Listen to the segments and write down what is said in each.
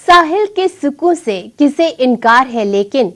साहिल के सुकून से किसे इनकार है लेकिन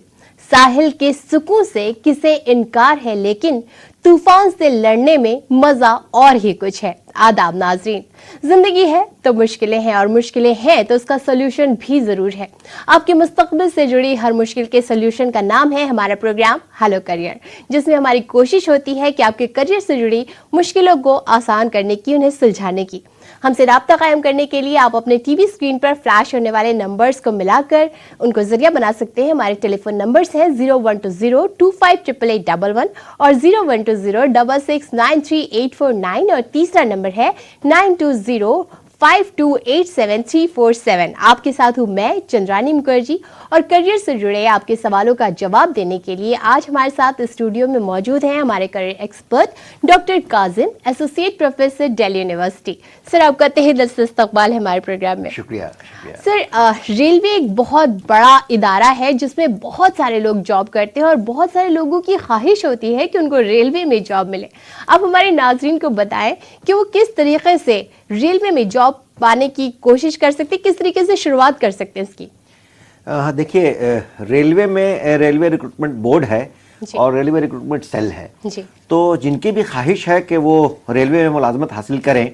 साहिल के सुकून से किसे इनकार है लेकिन तूफान से लड़ने में मजा और ही कुछ है। आदाब नाजरीन, जिंदगी है तो मुश्किलें हैं और मुश्किलें हैं तो उसका सोल्यूशन भी जरूर है। आपके मुस्तकबिल से जुड़ी हर मुश्किल के सोल्यूशन का नाम है हमारा प्रोग्राम हेलो करियर, जिसमें हमारी कोशिश होती है कि आपके करियर से जुड़ी मुश्किलों को आसान करने की, उन्हें सुलझाने की। हमसे राब्ता कायम करने के लिए आप अपने टीवी स्क्रीन पर फ्लैश होने वाले नंबर्स को मिलाकर उनको जरिया बना सकते हैं। हमारे टेलीफोन नंबर्स हैं 0120258811 और 012066934849 और तीसरा नंबर है 9205287347। आपके साथ हूं मैं चंद्रानी मुखर्जी और करियर से जुड़े आपके सवालों का जवाब देने के लिए आज हमारे साथ स्टूडियो में मौजूद हैं हमारे career expert doctor Kazim, associate professor Delhi university. Sir, आपका तहे दिल से इस्तकबाल है हमारे प्रोग्राम में। शुक्रिया। सर, रेलवे एक बहुत बड़ा इदारा है जिसमें बहुत सारे लोग जॉब करते हैं और बहुत सारे लोगों की ख्वाहिश होती है कि उनको रेलवे में जॉब मिले। आप हमारे नाजरीन को बताएं कि वो किस तरीके से रेलवे में जॉब पाने की कोशिश कर सकते हैं, किस तरीके से शुरुआत कर सकते हैं इसकी। देखिए, रेलवे में रेलवे रिक्रूटमेंट बोर्ड है और रेलवे रिक्रूटमेंट सेल है जी। तो जिनकी भी ख्वाहिश है कि वो रेलवे में मुलाजमत हासिल करें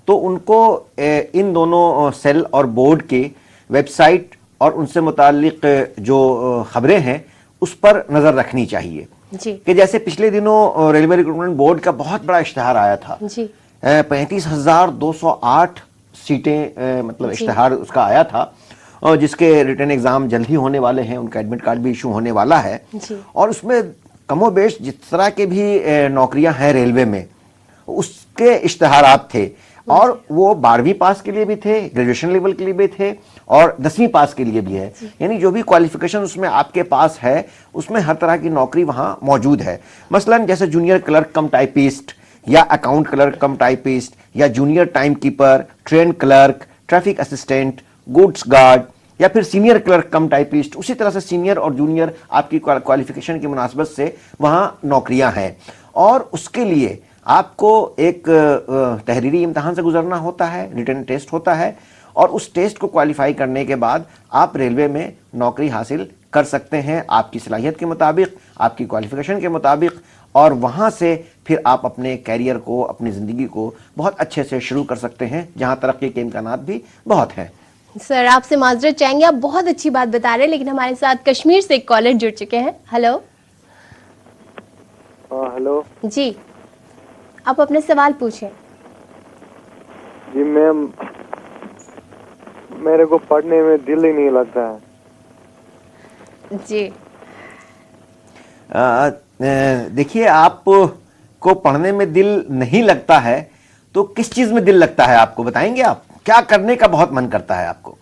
तो उनको इन दोनों सेल और बोर्ड की वेबसाइट और उनसे मुताल्लिक जो खबरें हैं उस पर नज़र रखनी चाहिए जी। कि जैसे पिछले दिनों रेलवे रिक्रूटमेंट बोर्ड का बहुत बड़ा इश्तहार आया था जी। 35,208 सीटें मतलब इश्तहार उसका आया था और जिसके रिटर्न एग्जाम जल्द ही होने वाले हैं, उनका एडमिट कार्ड भी इशू होने वाला है जी। और उसमें कमोबेश जिस तरह के भी नौकरियां हैं रेलवे में उसके इश्तहारात थे और वो 12वीं पास के लिए भी थे, ग्रेजुएशन लेवल के लिए भी थे और 10वीं पास के लिए भी है। यानी जो भी क्वालिफिकेशन उसमें आपके पास है उसमें हर तरह की नौकरी वहां मौजूद है। मसलन जैसे जूनियर क्लर्क कम टाइपिस्ट या अकाउंट क्लर्क कम टाइपिस्ट या junior time keeper, train clerk, traffic assistant, goods guard या फिर सीनियर क्लर्क कम टाइपिस्ट। उसी तरह से सीनियर और जूनियर आपकी क्वालिफिकेशन की मुनासबत से वहां नौकरियां हैं और उसके लिए आपको एक तहरीरी इम्तहान से गुजरना होता है, रिटन टेस्ट होता है और उस टेस्ट को क्वालिफाई करने के बाद आप रेलवे में नौकरी हासिल कर सकते हैं आपकी सलाहियत के मुताबिक, आपकी क्वालिफिकेशन के मुताबिक और वहाँ से फिर आप अपने कैरियर को, अपनी ज़िंदगी को बहुत अच्छे से शुरू कर सकते हैं जहाँ तरक्की के इम्कानात भी बहुत हैं। सर, आपसे माजरत चाहेंगे, आप बहुत अच्छी बात बता रहे हैं लेकिन हमारे साथ कश्मीर से एक कॉलर जुड़ चुके हैं। हेलो। हेलो जी, आप अपने सवाल पूछें। जी मैम, मेरे को पढ़ने में दिल ही नहीं लगता है। जी। देखिए, आप को पढ़ने में दिल नहीं लगता है तो किस चीज में दिल लगता है आपको बताएंगे? आप क्या करने का बहुत मन करता है आपको?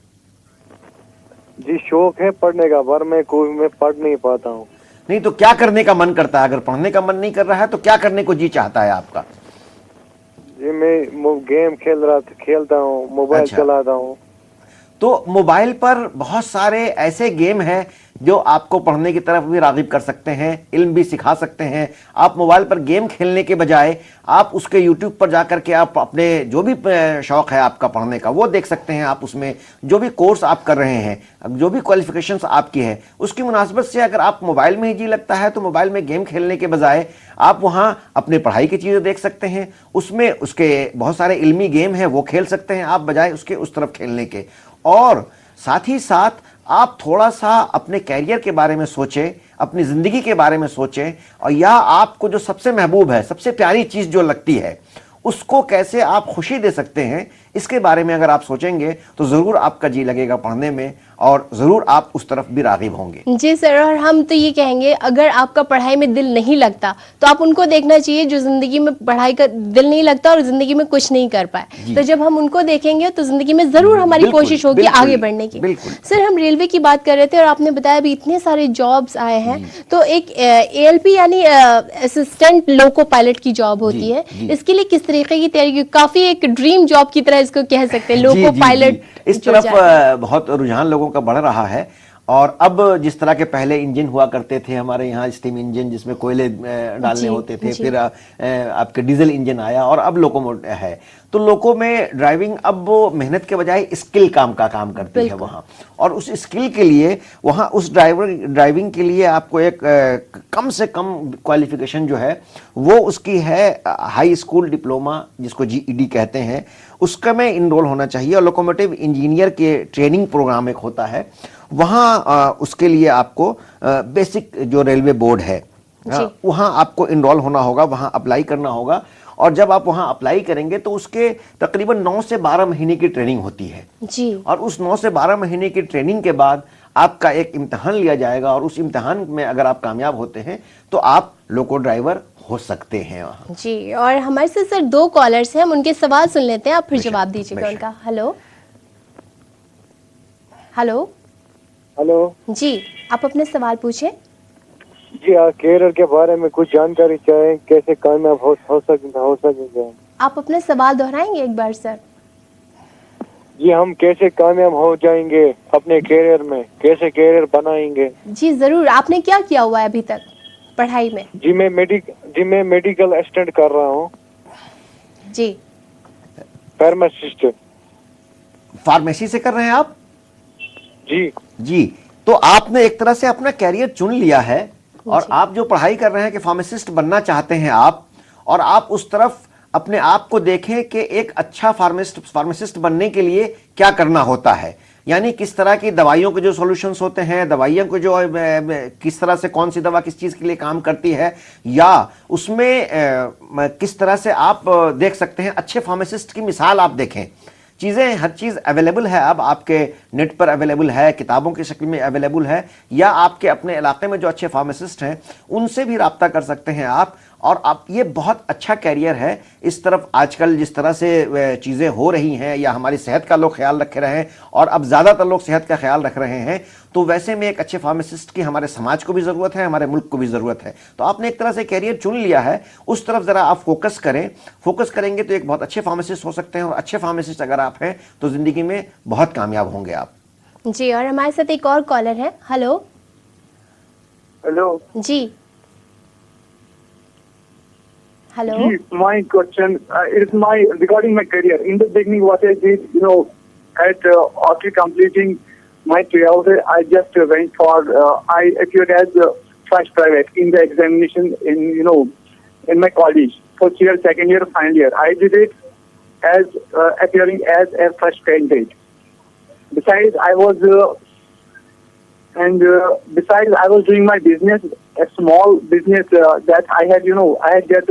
जी शौक है पढ़ने का, पर मैं पढ़ नहीं पाता हूँ। नहीं तो क्या करने का मन करता है? अगर पढ़ने का मन नहीं कर रहा है तो क्या करने को जी चाहता है आपका? जी मैं गेम खेलता हूँ, मोबाइल चलाता हूँ। तो मोबाइल पर बहुत सारे ऐसे गेम हैं जो आपको पढ़ने की तरफ भी राग़िब कर सकते हैं, इल्म भी सिखा सकते हैं। आप मोबाइल पर गेम खेलने के बजाय आप उसके यूट्यूब पर जाकर के आप अपने जो भी शौक़ है आपका पढ़ने का वो देख सकते हैं। आप उसमें जो भी कोर्स आप कर रहे हैं, जो भी क्वालिफिकेशंस आपकी है उसकी मुनासबत से अगर आप मोबाइल में ही जी लगता है तो मोबाइल में गेम खेलने के बजाय आप वहाँ अपने पढ़ाई की चीज़ें देख सकते हैं। उसमें उसके बहुत सारे इल्मी गेम हैं वो खेल सकते हैं आप, बजाय उसके उस तरफ खेलने के। और साथ ही साथ आप थोड़ा सा अपने कैरियर के बारे में सोचें, अपनी ज़िंदगी के बारे में सोचें और या आपको जो सबसे महबूब है, सबसे प्यारी चीज़ जो लगती है उसको कैसे आप खुशी दे सकते हैं, इसके बारे में अगर आप सोचेंगे तो ज़रूर आपका जी लगेगा पढ़ने में और ज़रूर आप उस तरफ भी राग़िब होंगे। जी सर, और हम तो ये कहेंगे अगर आपका पढ़ाई में दिल नहीं लगता तो आप उनको देखना चाहिए जो ज़िंदगी में पढ़ाई का दिल नहीं लगता और ज़िंदगी में कुछ नहीं कर पाए। तो जब हम उनको देखेंगे तो ज़िंदगी में ज़रूर हमारी कोशिश होगी आगे बढ़ने की। सर, हम रेलवे की बात कर रहे थे और आपने बताया अभी इतने सारे जॉब्स आए हैं तो एक ALP यानी असिस्टेंट लोको पायलट की जॉब होती है, इसके लिए किस तरीके की तैयारी? काफ़ी एक ड्रीम जॉब की तरह इसको कह सकते हैं, लोको पायलट इस तरफ बहुत रुझान लोगों का बढ़ रहा है और अब जिस तरह के पहले इंजन हुआ करते थे हमारे यहाँ, स्टीम इंजन जिसमें कोयले डालने होते थे, फिर आपके डीजल इंजन आया और अब लोको है। तो लोको में ड्राइविंग अब वो मेहनत के बजाय स्किल काम करती है वहाँ। और उस स्किल के लिए वहाँ उस ड्राइविंग के लिए आपको एक कम से कम क्वालिफिकेशन जो है वो उसकी है हाई स्कूल डिप्लोमा, जिसको GED कहते हैं, उसका में इनरोल होना चाहिए। और लोकोमोटिव इंजीनियर के ट्रेनिंग प्रोग्राम एक होता है, वहाँ उसके लिए आपको बेसिक जो रेलवे बोर्ड है वहाँ आपको इनरोल होना होगा, वहाँ अप्लाई करना होगा। और जब आप वहाँ अप्लाई करेंगे तो उसके तकरीबन 9 से 12 महीने की ट्रेनिंग होती है जी। और उस 9 से 12 महीने की ट्रेनिंग के बाद आपका एक इम्तिहान लिया जाएगा और उस इम्तिहान में अगर आप कामयाब होते हैं तो आप लोको ड्राइवर हो सकते हैं वहाँ जी। और हमारे साथ सर 2 कॉलर्स हैं, हम उनके सवाल सुन लेते हैं, आप फिर जवाब दीजिएगा उनका। हेलो हेलो हेलो जी, आप अपने सवाल पूछें। जी, कैरियर के बारे में कुछ जानकारी चाहें, कैसे कामयाब हो सकेंगे। आप अपना सवाल दोहराएंगे एक बार सर? जी, हम कैसे कामयाब हो जाएंगे अपने कैरियर में, कैसे कैरियर बनाएंगे। जी जरूर। आपने क्या किया हुआ है अभी तक पढ़ाई में? जी मैं मेडिकल असिस्टेंट कर रहा हूँ। जी। फार्मासिस्ट। फार्मेसी से कर रहे हैं आप? जी जी। तो आपने एक तरह से अपना कैरियर चुन लिया है और आप जो पढ़ाई कर रहे हैं कि फार्मासिस्ट बनना चाहते हैं आप, और आप उस तरफ अपने आप को देखें कि एक अच्छा फार्मासिस्ट बनने के लिए क्या करना होता है, यानी किस तरह की दवाइयों के जो सॉल्यूशंस होते हैं, दवाइयों को जो किस तरह से कौन सी दवा किस चीज़ के लिए काम करती है, या उसमें किस तरह से आप देख सकते हैं अच्छे फार्मासिस्ट की मिसाल आप देखें। चीज़ें हर चीज़ अवेलेबल है, अब आपके नेट पर अवेलेबल है, किताबों की शक्ल में अवेलेबल है, या आपके अपने इलाके में जो अच्छे फार्मासिस्ट हैं उनसे भी रब्ता कर सकते हैं आप। और आप ये बहुत अच्छा कैरियर है। इस तरफ आजकल जिस तरह से चीज़ें हो रही हैं, या हमारी सेहत का लोग ख्याल रख रहे हैं और अब ज़्यादातर लोग सेहत का ख्याल रख रहे हैं, तो वैसे में एक अच्छे फार्मासिस्ट की हमारे समाज को भी ज़रूरत है, हमारे मुल्क को भी ज़रूरत है। तो आपने एक तरह से कैरियर चुन लिया है, उस तरफ ज़रा आप फोकस करें। फोकस करेंगे तो एक बहुत अच्छे फार्मासिस्ट हो सकते हैं, और अच्छे फार्मासिस्ट अगर आप हैं तो ज़िंदगी में बहुत कामयाब होंगे आप। जी। और हमारे साथ एक और कॉलर है। Hello hello ji. Hello. My question is regarding my career. In the beginning, what I did, after completing my 12th, I just went for, I appeared as first private in the examination in my college, first year, second year, final year. I did it as appearing as a first candidate. Besides, I was doing my business, a small business that I had, I had just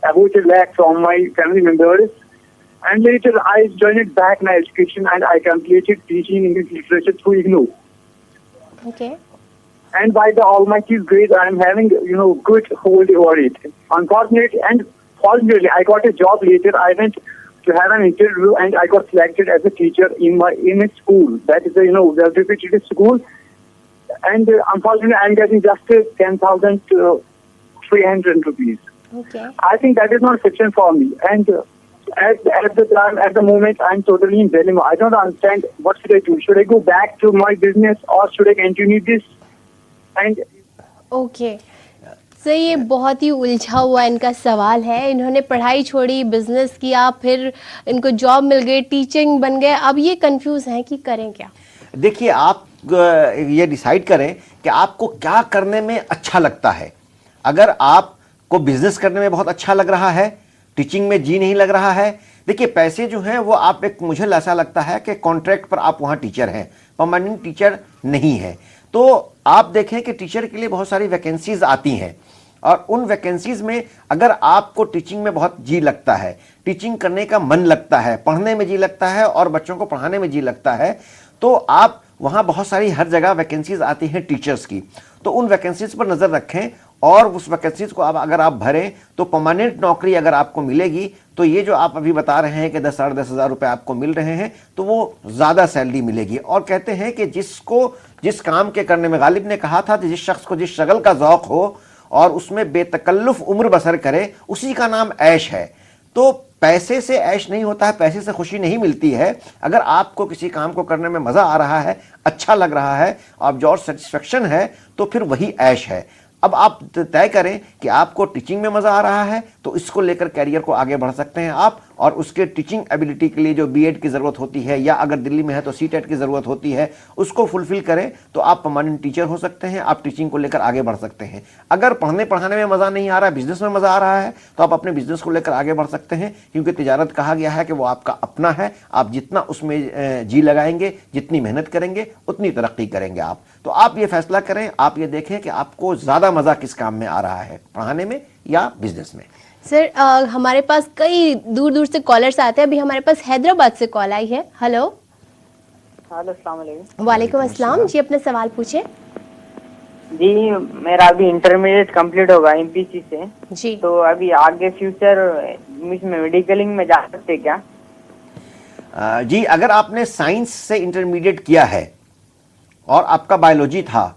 about a lakh from my family members. And later I joined back my education and I completed teaching English literature through IGNOU. Okay. And by the Almighty's grace, I am having, good hold over it. Unfortunately and fortunately, I got a job later. I went to have an interview and I got selected as a teacher in a school. That is a, well-reputed school. And unfortunately, I am getting just 10,300 rupees. Okay. I think that is not sufficient for me. And at the moment, I'm totally in dilemma. I don't understand what should I do. Should I go back to my business or should I continue this? And Okay. Sir ये बहुत ही उलझा हुआ इनका सवाल है। इन्होंने पढ़ाई छोड़ी, बिजनेस किया, फिर इनको जॉब मिल गई, टीचिंग बन गए, अब ये कंफ्यूज हैं कि करें क्या। देखिए, आप ये डिसाइड करें कि आपको क्या करने में अच्छा लगता है। अगर आपको बिजनेस करने में बहुत अच्छा लग रहा है, टीचिंग में जी नहीं लग रहा है, देखिए पैसे जो हैं वो आप मुझे ऐसा लगता है कि कॉन्ट्रैक्ट पर आप वहाँ टीचर हैं, परमानेंट टीचर नहीं है। तो आप देखें कि टीचर के लिए बहुत सारी वैकेंसीज आती हैं, और उन वैकेंसीज में अगर आपको टीचिंग में बहुत जी लगता है, टीचिंग करने का मन लगता है, पढ़ने में जी लगता है और बच्चों को पढ़ाने में जी लगता है, तो आप वहाँ बहुत सारी हर जगह वैकेंसीज आती हैं टीचर्स की, तो उन वैकेंसीज पर नज़र रखें और उस वैकेंसीज को अगर आप भरें तो परमानेंट नौकरी अगर आपको मिलेगी तो ये जो आप अभी बता रहे हैं कि 10,000 10,000 10,000 रुपये आपको मिल रहे हैं, तो वो ज़्यादा सैलरी मिलेगी। और कहते हैं कि जिस काम के करने में, गालिब ने कहा था, जिस शख्स को जिस शगल का ज़ौक़ हो और उसमें बेतकल्लुफ़ उम्र बसर करे, उसी का नाम ऐश है। तो पैसे से ऐश नहीं होता है, पैसे से खुशी नहीं मिलती है। अगर आपको किसी काम को करने में मजा आ रहा है, अच्छा लग रहा है, आप जॉब सेटिस्फेक्शन है, तो फिर वही ऐश है। अब आप तय करें कि आपको टीचिंग में मजा आ रहा है, तो इसको लेकर कैरियर को आगे बढ़ सकते हैं आप, और उसके टीचिंग एबिलिटी के लिए जो बीएड की जरूरत होती है, या अगर दिल्ली में है तो सीटेट की जरूरत होती है, उसको फुलफिल करें तो आप परमानेंट टीचर हो सकते हैं। आप टीचिंग को लेकर आगे बढ़ सकते हैं। अगर पढ़ने पढ़ाने में मजा नहीं आ रहा है, बिजनेस में मजा आ रहा है, तो आप अपने बिजनेस को लेकर आगे बढ़ सकते हैं, क्योंकि तिजारत कहा गया है कि वो आपका अपना है। आप जितना उसमें जी लगाएंगे, जितनी मेहनत करेंगे, उतनी तरक्की करेंगे आप। तो आप ये फैसला करें, आप ये देखें कि आपको ज्यादा मजा किस काम में आ रहा है, पढ़ाने में या बिजनेस में। सर हमारे पास कई दूर दूर से कॉलर्स आते हैं। अभी हमारे पास हैदराबाद से कॉल आई है। हेलो। हेलो, अस्सलाम वालेकुम। वालेकुम अस्सलाम जी, अपना सवाल पूछे। जी, मेरा अभी इंटरमीडिएट कंप्लीट होगा एमपीसी से जी। तो अभी आगे फ्यूचर इसमें मेडिकलिंग में जा सकते क्या? जी, अगर आपने साइंस से इंटरमीडिएट किया है और आपका बायोलॉजी था,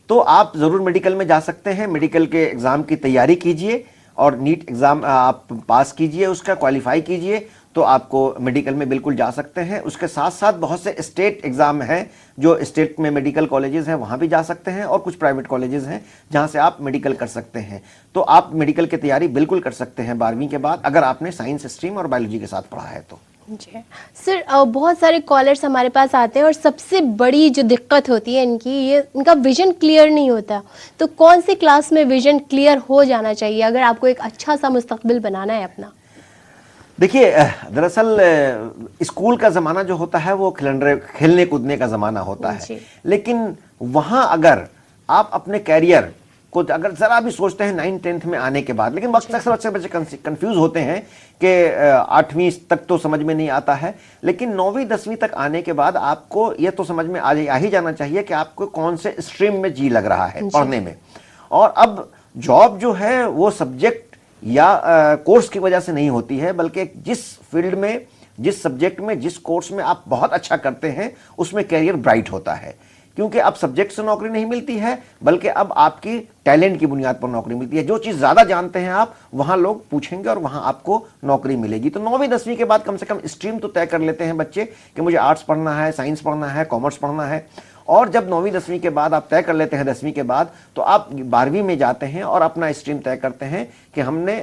तो आप जरूर मेडिकल में जा सकते हैं। मेडिकल के एग्जाम की तैयारी कीजिए और नीट एग्जाम आप पास कीजिए, उसका क्वालिफाई कीजिए, तो आपको मेडिकल में बिल्कुल जा सकते हैं। उसके साथ साथ बहुत से स्टेट एग्जाम हैं, जो स्टेट में मेडिकल कॉलेजेस हैं, वहां भी जा सकते हैं, और कुछ प्राइवेट कॉलेजेस हैं जहां से आप मेडिकल कर सकते हैं। तो आप मेडिकल की तैयारी बिल्कुल कर सकते हैं 12वीं के बाद, अगर आपने साइंस स्ट्रीम और बायोलॉजी के साथ पढ़ा है तो। जी सर, बहुत सारे कॉलर्स हमारे पास आते हैं और सबसे बड़ी जो दिक्कत होती है इनका विजन क्लियर नहीं होता। तो कौन सी क्लास में विजन क्लियर हो जाना चाहिए अगर आपको एक अच्छा सा मुस्तकबिल बनाना है अपना? देखिए, दरअसल स्कूल का ज़माना जो होता है वो खेलने कूदने का ज़माना होता है, लेकिन वहाँ अगर आप अपने कैरियर को अगर ज़रा भी सोचते हैं 9th-10th में आने के बाद, लेकिन अक्सर बच्चे कंफ्यूज होते हैं कि 8वीं तक तो समझ में नहीं आता है, लेकिन 9वीं 10वीं तक आने के बाद आपको ये तो समझ में आ ही जाना चाहिए कि आपको कौन से स्ट्रीम में जी लग रहा है पढ़ने में। और अब जॉब जो है वो सब्जेक्ट या कोर्स की वजह से नहीं होती है, बल्कि जिस फील्ड में, जिस सब्जेक्ट में, जिस कोर्स में आप बहुत अच्छा करते हैं, उसमें कैरियर ब्राइट होता है। क्योंकि अब सब्जेक्ट से नौकरी नहीं मिलती है, बल्कि अब आपकी टैलेंट की बुनियाद पर नौकरी मिलती है। जो चीज़ ज़्यादा जानते हैं आप, वहाँ लोग पूछेंगे और वहाँ आपको नौकरी मिलेगी। तो 9वीं 10वीं के बाद कम से कम स्ट्रीम तो तय कर लेते हैं बच्चे कि मुझे आर्ट्स पढ़ना है, साइंस पढ़ना है, कॉमर्स पढ़ना है। और जब 9वीं 10वीं के बाद आप तय कर लेते हैं 10वीं के बाद, तो आप 12वीं में जाते हैं और अपना स्ट्रीम तय करते हैं कि हमने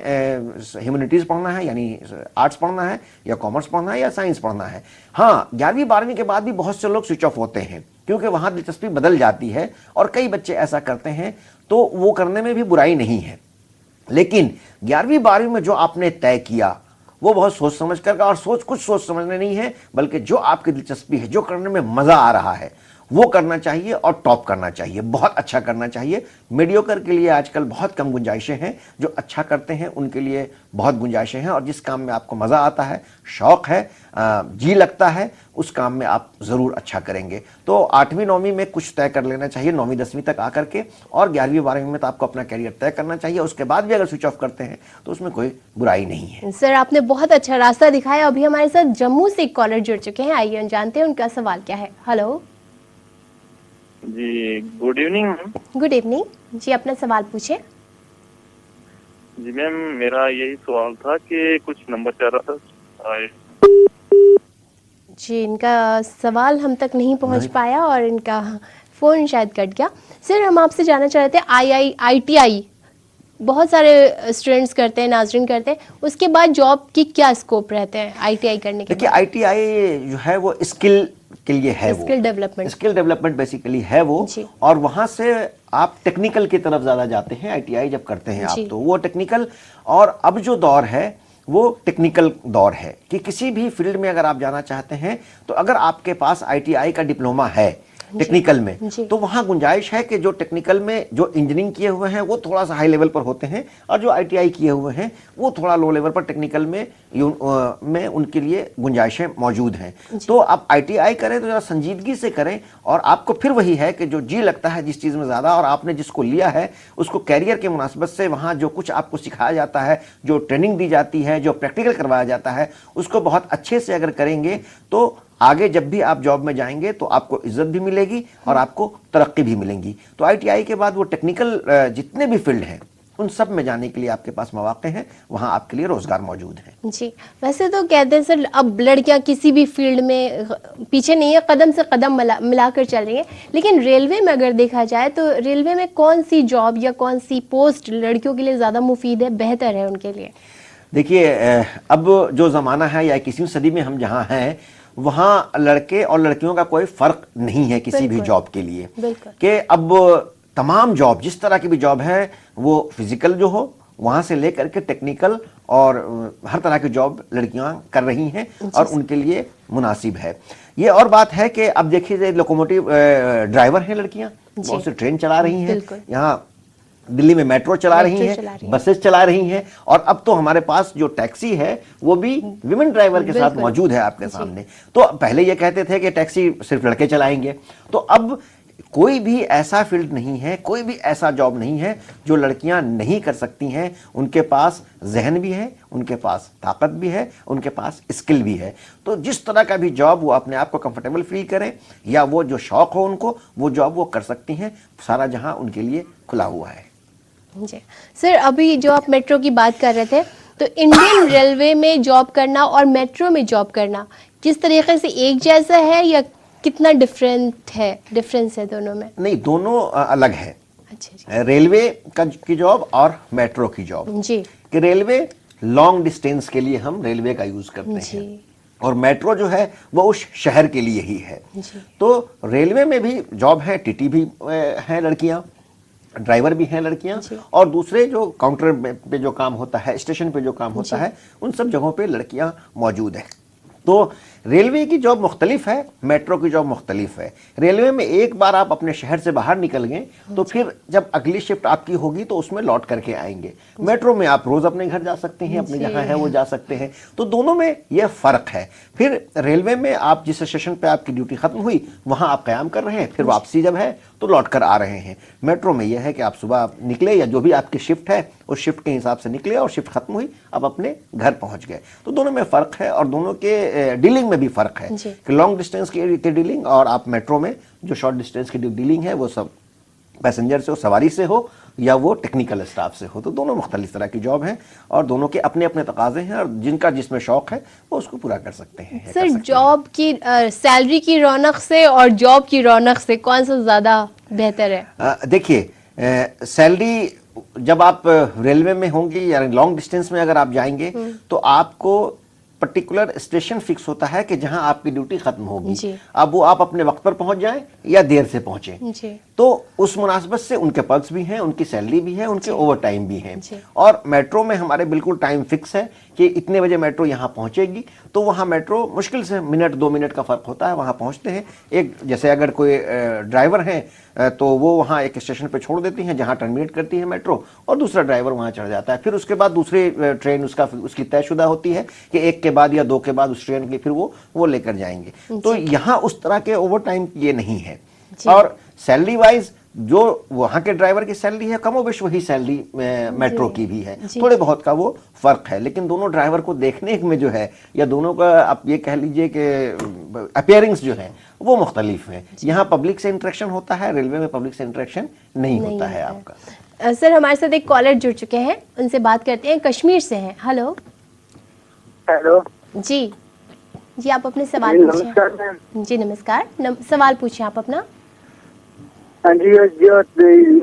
ह्यूमैनिटीज़ पढ़ना है, यानी आर्ट्स पढ़ना है, या कॉमर्स पढ़ना है, या साइंस पढ़ना है। हाँ, 11वीं 12वीं के बाद भी बहुत से लोग स्विच ऑफ होते हैं, क्योंकि वहाँ दिलचस्पी बदल जाती है, और कई बच्चे ऐसा करते हैं, तो वो करने में भी बुराई नहीं है। लेकिन 11वीं 12वीं में जो आपने तय किया वो बहुत सोच समझ कर, और कुछ सोच समझने नहीं है, बल्कि जो आपकी दिलचस्पी है, जो करने में मजा आ रहा है, वो करना चाहिए और टॉप करना चाहिए, बहुत अच्छा करना चाहिए। मीडियोकर के लिए आजकल बहुत कम गुंजाइशें हैं, जो अच्छा करते हैं उनके लिए बहुत गुंजाइशें हैं। और जिस काम में आपको मज़ा आता है, शौक़ है, जी लगता है, उस काम में आप ज़रूर अच्छा करेंगे। तो 8वीं 9वीं में कुछ तय कर लेना चाहिए 9वीं 10वीं तक आकर के, और 11वीं 12वीं में तो आपको अपना कैरियर तय करना चाहिए। उसके बाद भी अगर स्विच ऑफ करते हैं तो उसमें कोई बुराई नहीं है। सर, आपने बहुत अच्छा रास्ता दिखाया। अभी हमारे साथ जम्मू से एक कॉलर जुड़ चुके हैं, आइए जानते हैं उनका सवाल क्या है। हेलो जी, गुड इवनिंग। गुड इवनिंग जी, अपना सवाल पूछे। जी मैम, मेरा यही सवाल था कि कुछ नंबर चाह रहा था। जी, इनका सवाल हम तक नहीं पहुंच पाया और इनका फ़ोन शायद कट गया। सर, हम आपसे जानना चाह रहे थे, ITI बहुत सारे स्टूडेंट्स करते हैं, नाजरीन करते हैं, उसके बाद जॉब की क्या स्कोप रहते हैं ITI करने के? देखिए, ITI जो है वो स्किल के लिए है, वो स्किल डेवलपमेंट बेसिकली है वो, और वहां से आप टेक्निकल की तरफ ज्यादा जाते हैं। ITI जब करते हैं आप, तो वो टेक्निकल, और अब जो दौर है वो टेक्निकल दौर है कि किसी भी फील्ड में अगर आप जाना चाहते हैं, तो अगर आपके पास ITI का डिप्लोमा है टेक्निकल में, तो वहां गुंजाइश है कि जो टेक्निकल में जो इंजीनियरिंग किए हुए हैं वो थोड़ा सा हाई लेवल पर होते हैं, और जो ITI किए हुए हैं वो थोड़ा लो लेवल पर टेक्निकल में उनके लिए गुंजाइशें मौजूद हैं। तो आप ITI करें तो जरा संजीदगी से करें, और आपको फिर वही है कि जो जी लगता है जिस चीज़ में ज़्यादा, और आपने जिसको लिया है उसको कैरियर के मुनासिबत से वहाँ जो कुछ आपको सिखाया जाता है, जो ट्रेनिंग दी जाती है, जो प्रैक्टिकल करवाया जाता है, उसको बहुत अच्छे से अगर करेंगे, तो आगे जब भी आप जॉब में जाएंगे तो आपको इज्जत भी मिलेगी और आपको तरक्की भी मिलेगी। तो ITI के बाद वो टेक्निकल जितने भी फील्ड हैं उन सब में जाने के लिए आपके पास मौके हैं, वहां आपके लिए रोजगार मौजूद है। जी, वैसे तो कहते हैं सर, अब लड़कियां किसी भी फील्ड में पीछे नहीं है, कदम से कदम मिलाकर चल रही हैं। लेकिन रेलवे में अगर देखा जाए तो रेलवे में कौन सी जॉब या कौन सी पोस्ट लड़कियों के लिए ज़्यादा मुफीद है, बेहतर है उनके लिए? देखिए, अब जो ज़माना है या 21वीं सदी में हम जहाँ हैं, वहाँ लड़के और लड़कियों का कोई फ़र्क नहीं है किसी भी जॉब के लिए। कि अब तमाम जॉब, जिस तरह की भी जॉब है, वो फिजिकल जो हो, वहाँ से लेकर के टेक्निकल और हर तरह की जॉब लड़कियां कर रही हैं और उनके लिए मुनासिब है। ये और बात है कि अब देखिए, लोकोमोटिव ड्राइवर हैं लड़कियां, बहुत से ट्रेन चला रही हैं, यहाँ दिल्ली में मेट्रो चला रही हैं, बसेस चला रही हैं, और अब तो हमारे पास जो टैक्सी है वो भी विमेन ड्राइवर के साथ मौजूद है आपके सामने। तो पहले ये कहते थे कि टैक्सी सिर्फ लड़के चलाएंगे, तो अब कोई भी ऐसा फील्ड नहीं है, कोई भी ऐसा जॉब नहीं है जो लड़कियां नहीं कर सकती हैं। उनके पास जहन भी है, उनके पास ताकत भी है, उनके पास स्किल भी है। तो जिस तरह का भी जॉब वो अपने आप को कंफर्टेबल फील करें या वो जो शौक हो उनको, वो जॉब वो कर सकती हैं। सारा जहां उनके लिए खुला हुआ है। जी सर, अभी जो आप मेट्रो की बात कर रहे थे, तो इंडियन रेलवे में जॉब करना और मेट्रो में जॉब करना किस तरीके से एक जैसा है या कितना डिफरेंस है दोनों में? नहीं, दोनों अलग है। अच्छा जी। रेलवे की जॉब और मेट्रो की जॉब जी। कि रेलवे लॉन्ग डिस्टेंस के लिए हम रेलवे का यूज करते हैं और मेट्रो जो है वो उस शहर के लिए ही है। तो रेलवे में भी जॉब है, टीटी भी हैं लड़कियां, ड्राइवर भी हैं लड़कियां, और दूसरे जो काउंटर पे जो काम होता है, स्टेशन पे जो काम होता है, उन सब जगहों पे लड़कियां मौजूद हैं। तो रेलवे की जॉब मुख्तलिफ है, मेट्रो की जॉब मुख्तलिफ है। रेलवे में एक बार आप अपने शहर से बाहर निकल गए तो फिर जब अगली शिफ्ट आपकी होगी तो उसमें लौट करके आएंगे। मेट्रो में आप रोज अपने घर जा सकते हैं, अपने जहाँ है वो जा सकते हैं। तो दोनों में यह फर्क है। फिर रेलवे में आप जिस स्टेशन पे आपकी ड्यूटी खत्म हुई वहां आप कयाम कर रहे हैं, फिर वापसी जब है तो लौट कर आ रहे हैं। मेट्रो में यह है कि आप सुबह निकले या जो भी आपकी शिफ्ट है उस शिफ्ट के हिसाब से निकले और शिफ्ट खत्म हुई, आप अपने घर पहुंच गए। तो दोनों में फर्क है और दोनों के डीलिंग में भी फर्क है कि लॉन्ग डिस्टेंस की डीलिंग और आप मेट्रो में जो शॉर्ट डिस्टेंस की डीलिंग है वो सब पैसेंजर से हो, सवारी से हो या वो टेक्निकल स्टाफ से हो। तो दोनों मुख्तलिफ तरह की जॉब है और दोनों के अपने अपने तकाजे हैं और जिनका जिसमें शौक है वो उसको पूरा कर सकते हैं। सर, जॉब की सैलरी की रौनक से और जॉब की रौनक से कौन सा ज्यादा बेहतर है? देखिए, सैलरी जब आप रेलवे में होंगे या लॉन्ग डिस्टेंस में अगर आप जाएंगे तो आपको पर्टिकुलर स्टेशन फिक्स होता है कि जहां आपकी ड्यूटी खत्म होगी। अब वो आप अपने वक्त पर पहुंच जाएं या देर से पहुंचे, तो उस मुनासबत से उनके पर्क्स भी हैं, उनकी सैलरी भी है, उनके ओवर टाइम भी हैं। और मेट्रो में हमारे बिल्कुल टाइम फिक्स है कि इतने बजे मेट्रो यहाँ पहुंचेगी, तो वहाँ मेट्रो मुश्किल से मिनट 2 मिनट का फर्क होता है, वहाँ पहुँचते हैं। एक जैसे अगर कोई ड्राइवर हैं तो वो वहाँ एक स्टेशन पे छोड़ देती हैं जहाँ टर्मिनेट करती है मेट्रो, और दूसरा ड्राइवर वहाँ चढ़ जाता है। फिर उसके बाद दूसरी ट्रेन उसकी तयशुदा होती है कि 1 के बाद या 2 के बाद उस ट्रेन की फिर वो लेकर जाएंगे। तो यहाँ उस तरह के ओवर टाइम ये नहीं है। और सैलरी वाइज जो वहाँ के ड्राइवर की सैलरी है कमोबेश वही सैलरी मेट्रो की भी है, थोड़े बहुत का वो फर्क है। लेकिन दोनों ड्राइवर को देखने में जो है या दोनों का आप ये कह लीजिए कि अपीयरेंस जो है वो मुख्तलिफ है। यहाँ पब्लिक से इंटरेक्शन होता है, रेलवे में पब्लिक से इंटरेक्शन नहीं होता है आपका। सर, हमारे साथ एक कॉलर जुड़ चुके हैं, उनसे बात करते हैं। कश्मीर से हैं। हेलो। हेलो जी जी, आप अपने सवाल पूछिए। जी नमस्कार, सवाल पूछिए आप अपना। हाँ जी, जो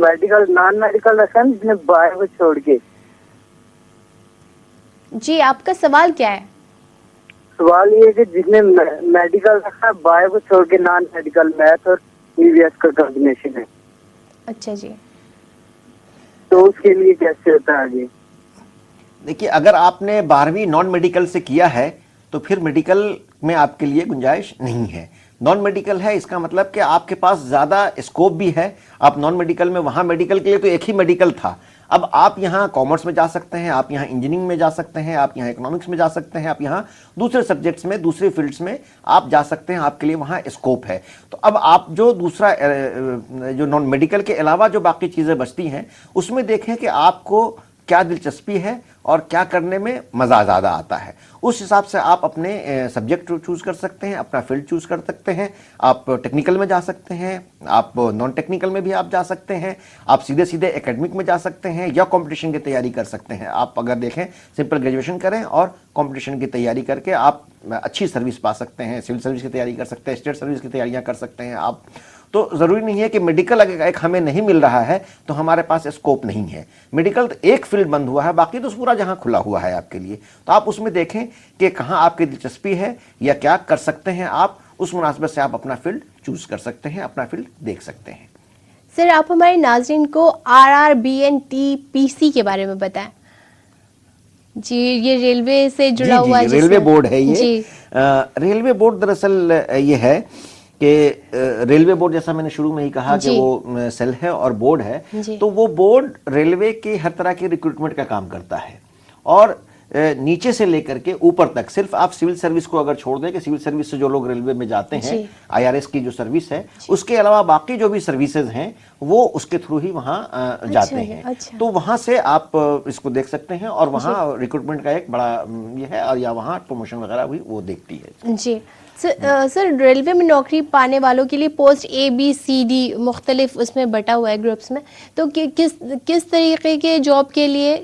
मेडिकल नॉन मेडिकल रखा है जिसने बाय को छोड़ के। जी, आपका सवाल क्या है? सवाल ये है कि जिसने मेडिकल रखा है बाय को छोड़ के नॉन मेडिकल मैथ और ईवीएस का कॉम्बिनेशन है। अच्छा जी, तो उसके लिए कैसे होता है आगे? देखिए, अगर आपने 12वीं नॉन मेडिकल से किया है तो फिर मेडिकल में आपके लिए गुंजाइश नहीं है। नॉन मेडिकल है इसका मतलब कि आपके पास ज़्यादा स्कोप भी है। आप नॉन मेडिकल में, वहाँ मेडिकल के लिए तो एक ही मेडिकल था, अब आप यहाँ कॉमर्स में जा सकते हैं, आप यहाँ इंजीनियरिंग में जा सकते हैं, आप यहाँ इकोनॉमिक्स में जा सकते हैं, आप यहाँ दूसरे सब्जेक्ट्स में, दूसरे फील्ड्स में आप जा सकते हैं, आपके लिए वहाँ स्कोप है। तो अब आप जो दूसरा जो नॉन मेडिकल के अलावा जो बाकी चीज़ें बचती हैं उसमें देखें कि आपको क्या दिलचस्पी है और क्या करने में मज़ा ज़्यादा आता है। उस हिसाब से आप अपने सब्जेक्ट चूज़ कर सकते हैं, अपना फील्ड चूज़ कर सकते हैं। आप टेक्निकल में जा सकते हैं, आप नॉन टेक्निकल में भी आप जा सकते हैं, आप सीधे सीधे एकेडमिक में जा सकते हैं या कंपटीशन की तैयारी कर सकते हैं। आप अगर देखें सिंपल ग्रेजुएशन करें और कंपटीशन की तैयारी करके आप अच्छी सर्विस पा सकते हैं, सिविल सर्विस की तैयारी कर सकते हैं, स्टेट सर्विस की तैयारियाँ कर सकते हैं आप। तो ज़रूरी नहीं है कि मेडिकल अगर एक हमें नहीं मिल रहा है तो हमारे पास स्कोप नहीं है। मेडिकल तो एक फील्ड बंद हुआ है, बाकी तो पूरा जहां खुला हुआ है आपके लिए। तो आप उसमें देखें कि कहां आपकी दिलचस्पी है या क्या कर सकते हैं आप, उस मुनासिबत से आप अपना फील्ड चूज कर सकते हैं, अपना फील्ड देख सकते हैं। सर, आप हमारे नाज़रीन को RRBNTPC के बारे में बताएं। जी, ये रेलवे से जुड़ा हुआ है। रेलवे बोर्ड है ये। जी। रेलवे बोर्ड दरअसल ये है कि रेलवे बोर्ड, जैसा मैंने शुरू में ही कहा कि वो सेल है और बोर्ड है। तो वो बोर्ड रेलवे के हर तरह के रिक्रूटमेंट का काम करता है और नीचे से लेकर के ऊपर तक, सिर्फ आप सिविल सर्विस को अगर छोड़ दें कि सिविल सर्विस से जो लोग रेलवे में जाते हैं, IRS की जो सर्विस है, उसके अलावा बाकी जो भी सर्विसेज हैं वो उसके थ्रू ही वहाँ जाते हैं। तो वहाँ से आप इसको देख सकते हैं और वहाँ रिक्रूटमेंट का एक बड़ा ये है और या वहाँ प्रमोशन वगैरह भी वो देखती है। जी सर, रेलवे में नौकरी पाने वालों के लिए पोस्ट ABCD मुख्तलिफ उसमें बटा हुआ है ग्रुप्स में। तो किस तरीके के जॉब के लिए,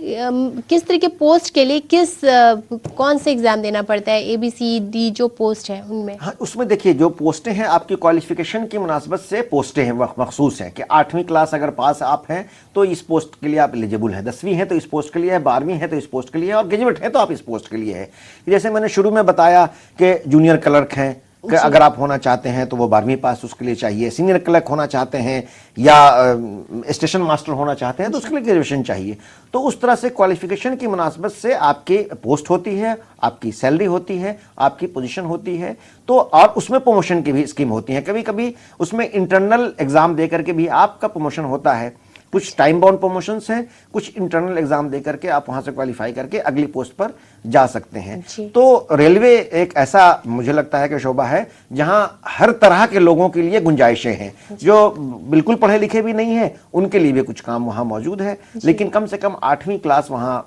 किस तरह के पोस्ट के लिए कौन से एग्ज़ाम देना पड़ता है? ABCD जो पोस्ट है उनमें। हाँ, उसमें देखिए जो पोस्टें हैं आपकी क्वालिफिकेशन की मुनासबत से पोस्टें हैं, मखसूस हैं कि 8वीं क्लास अगर पास आप हैं तो इस पोस्ट के लिए आप एलिजिबल हैं, 10वीं है तो इस पोस्ट के लिए है, 12वीं है तो इस पोस्ट के लिए है और ग्रेजुएट है तो आप इस पोस्ट के लिए है। जैसे मैंने शुरू में बताया कि जूनियर क्लर्क हैं कि अगर आप होना चाहते हैं तो वो 12वीं पास उसके लिए चाहिए, सीनियर क्लर्क होना चाहते हैं या स्टेशन मास्टर होना चाहते हैं तो उसके लिए ग्रेजुएशन चाहिए। तो उस तरह से क्वालिफिकेशन की मुनासबत से आपकी पोस्ट होती है, आपकी सैलरी होती है, आपकी पोजीशन होती है। तो और उसमें प्रमोशन की भी स्कीम होती है। कभी कभी उसमें इंटरनल एग्जाम दे करके भी आपका प्रमोशन होता है। कुछ टाइम बाउंड प्रमोशंस हैं, कुछ इंटरनल एग्जाम दे करके आप वहां से क्वालिफाई करके अगली पोस्ट पर जा सकते हैं। तो रेलवे एक ऐसा मुझे लगता है कि शोबा है जहां हर तरह के लोगों के लिए गुंजाइशें हैं। जो बिल्कुल पढ़े लिखे भी नहीं है उनके लिए भी कुछ काम वहां मौजूद है, लेकिन कम से कम 8वीं क्लास वहां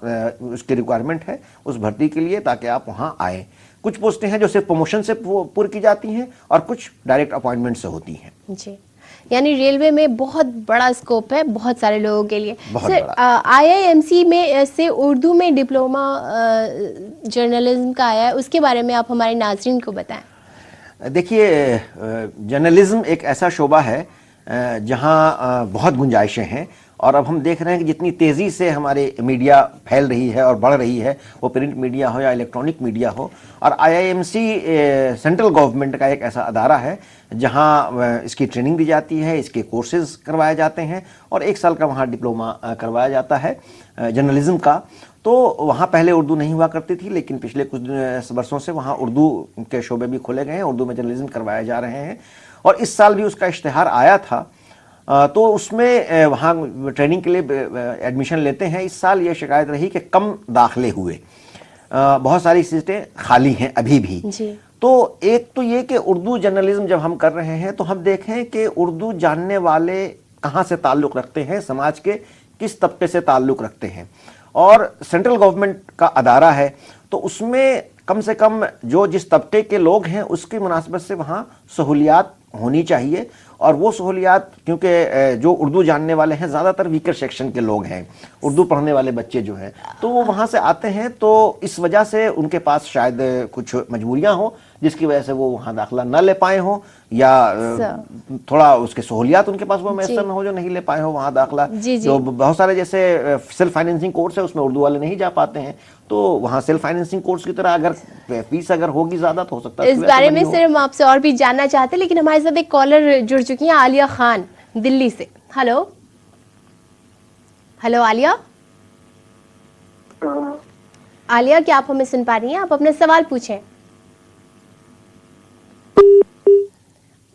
उसकी रिक्वायरमेंट है उस भर्ती के लिए, ताकि आप वहां आए। कुछ पोस्टें हैं जो सिर्फ प्रमोशन से पूरी की जाती हैं और कुछ डायरेक्ट अपॉइंटमेंट से होती हैं। जी, यानी रेलवे में बहुत बड़ा स्कोप है बहुत सारे लोगों के लिए। सर, IIMC में से उर्दू में डिप्लोमा जर्नलिज्म का आया है, उसके बारे में आप हमारे नाज़रीन को बताएं। देखिए, जर्नलिज्म एक ऐसा शोबा है जहां बहुत गुंजाइशें हैं और अब हम देख रहे हैं कि जितनी तेज़ी से हमारे मीडिया फैल रही है और बढ़ रही है, वो प्रिंट मीडिया हो या इलेक्ट्रॉनिक मीडिया हो। और IIMC सेंट्रल गवर्नमेंट का एक ऐसा अदारा है जहां इसकी ट्रेनिंग दी जाती है, इसके कोर्सेज करवाए जाते हैं और 1 साल का वहां डिप्लोमा करवाया जाता है जर्नलिज्म का। तो वहाँ पहले उर्दू नहीं हुआ करती थी, लेकिन पिछले कुछ वर्षों से वहाँ उर्दू के शोबे भी खोले गए हैं, उर्दू में जर्नलिज्म करवाए जा रहे हैं। और इस साल भी उसका इश्तिहार आया था, तो उसमें वहाँ ट्रेनिंग के लिए एडमिशन लेते हैं। इस साल ये शिकायत रही कि कम दाखिले हुए, बहुत सारी सीटें खाली हैं अभी भी। तो एक तो ये कि उर्दू जर्नलिज्म जब हम कर रहे हैं तो हम देखें कि उर्दू जानने वाले कहाँ से ताल्लुक़ रखते हैं, समाज के किस तबके से ताल्लुक़ रखते हैं। और सेंट्रल गवर्नमेंट का अदारा है तो उसमें कम से कम जो जिस तबके के लोग हैं उसकी मुनासबत से वहाँ सहूलियात होनी चाहिए। और वो सहूलियात, क्योंकि जो उर्दू जानने वाले हैं ज़्यादातर वीकर सेक्शन के लोग हैं, उर्दू पढ़ने वाले बच्चे जो हैं, तो वो वहाँ से आते हैं, तो इस वजह से उनके पास शायद कुछ मजबूरियाँ हो जिसकी वजह से वो वहाँ दाखिला न ले पाए हों या थोड़ा उसके सहूलियात उनके पास वो मैसर न हो जो नहीं ले पाए हो वहाँ दाखिला। जो बहुत सारे जैसे सेल्फ फाइनेंसिंग कोर्स है उसमें उर्दू वाले नहीं जा पाते हैं, तो वहाँ सेल्फ फाइनेंसिंग कोर्स की तरह अगर फीस अगर होगी ज़्यादा तो हो सकता है। इस बारे में सिर्फ हम आपसे और भी जानना चाहते हैं, लेकिन हमारे साथ एक कॉलर जुड़ चुकी हैं, आलिया खान दिल्ली से। Hello hello Alia. आलिया, क्या आप हमें सुन पा रही हैं? आप अपना सवाल पूछें।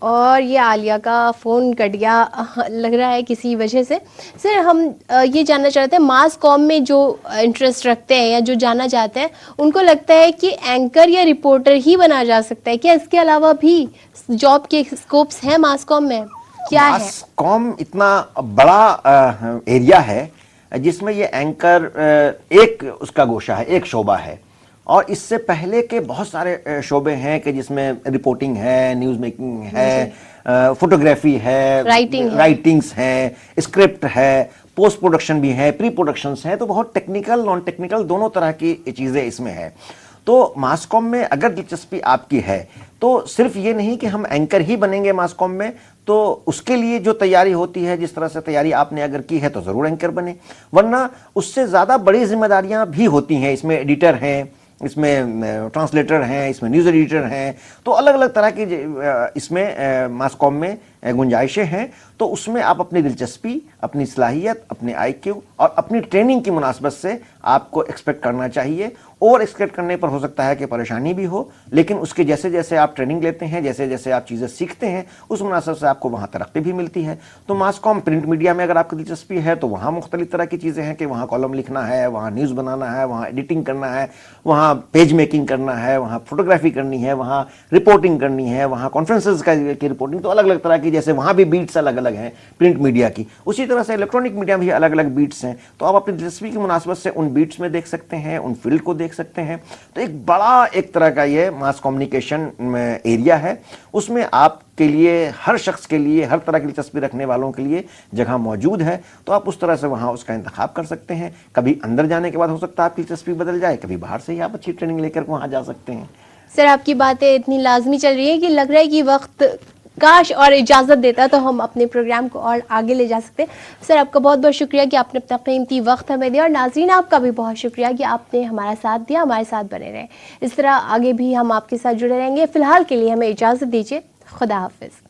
और ये आलिया का फ़ोन कट गया लग रहा है किसी वजह से। सर, हम ये जानना चाहते हैं, मास कॉम में जो इंटरेस्ट रखते हैं या जो जानना चाहते हैं, उनको लगता है कि एंकर या रिपोर्टर ही बना जा सकता है, क्या इसके अलावा भी जॉब के स्कोप्स हैं मास कॉम में? क्या है? मास कॉम इतना बड़ा एरिया है जिसमें ये एंकर एक उसका गोशा है, एक शोबा है। और इससे पहले के बहुत सारे शोबे हैं कि जिसमें रिपोर्टिंग है, न्यूज़ मेकिंग है, फोटोग्राफी है, राइटिंग्स हैं, स्क्रिप्ट है, पोस्ट प्रोडक्शन भी है, प्री प्रोडक्शंस हैं। तो बहुत टेक्निकल नॉन टेक्निकल दोनों तरह की चीज़ें इसमें है। तो मास कॉम में अगर दिलचस्पी आपकी है तो सिर्फ ये नहीं कि हम एंकर ही बनेंगे मास कॉम में, तो उसके लिए जो तैयारी होती है, जिस तरह से तैयारी आपने अगर की है तो ज़रूर एंकर बने, वरना उससे ज़्यादा बड़ी जिम्मेदारियां भी होती हैं। इसमें एडिटर हैं, इसमें ट्रांसलेटर हैं, इसमें न्यूज़ एडिटर हैं, तो अलग अलग तरह की इसमें मास कॉम में गुंजाइशें हैं। तो उसमें आप अपनी दिलचस्पी, अपनी सलाहियत, अपने IQ और अपनी ट्रेनिंग की मुनासबत से आपको एक्सपेक्ट करना चाहिए। ओवर एक्सपेक्ट करने पर हो सकता है कि परेशानी भी हो, लेकिन उसके जैसे जैसे आप ट्रेनिंग लेते हैं, जैसे जैसे आप चीज़ें सीखते हैं, उस मुनासब से आपको वहाँ तरक्की भी मिलती है। तो मास कॉम प्रिंट मीडिया में अगर आपकी दिलचस्पी है तो वहाँ मुख्तलिफ तरह की चीज़ें हैं कि वहाँ कॉलम लिखना है, वहाँ न्यूज़ बनाना है, वहाँ एडिटिंग करना है, वहाँ पेज मेकिंग करना है, वहाँ फोटोग्राफी करनी है, वहाँ रिपोर्टिंग करनी है, वहाँ कॉन्फ्रेंसेज की रिपोर्टिंग। तो अलग अलग तरह की, जैसे वहाँ भी बीट्स अलग अलग हैं प्रिंट मीडिया की, उसी तरह से इलेक्ट्रॉनिक मीडिया भी अलग अलग बीट्स हैं। तो आप अपनी दिलचस्पी की मुनासबत से उन बीट्स में देख सकते हैं, उन फील्ड को देख सकते हैं। तो एक बड़ा एक तरह का ये मास कम्युनिकेशन एरिया है। उसमें आपके लिए, हर शख्स के लिए, हर तरह की दिलचस्पी रखने वालों के लिए जगह मौजूद है। तो आप उस तरह से वहाँ उसका इंतखाब कर सकते हैं। कभी अंदर जाने के बाद हो सकता है आपकी दिलचस्पी बदल जाए, कभी बाहर से ही आप अच्छी ट्रेनिंग लेकर वहाँ जा सकते हैं। सर, आपकी बातें इतनी लाजमी चल रही है कि लग रहा है कि वक्त काश और इजाज़त देता तो हम अपने प्रोग्राम को और आगे ले जा सकते। सर, आपका बहुत बहुत शुक्रिया कि आपने अपना कीमती वक्त हमें दिया, और नाज़रीन आपका भी बहुत शुक्रिया कि आपने हमारा साथ दिया, हमारे साथ बने रहे। इस तरह आगे भी हम आपके साथ जुड़े रहेंगे। फ़िलहाल के लिए हमें इजाज़त दीजिए। खुदा हाफिज़।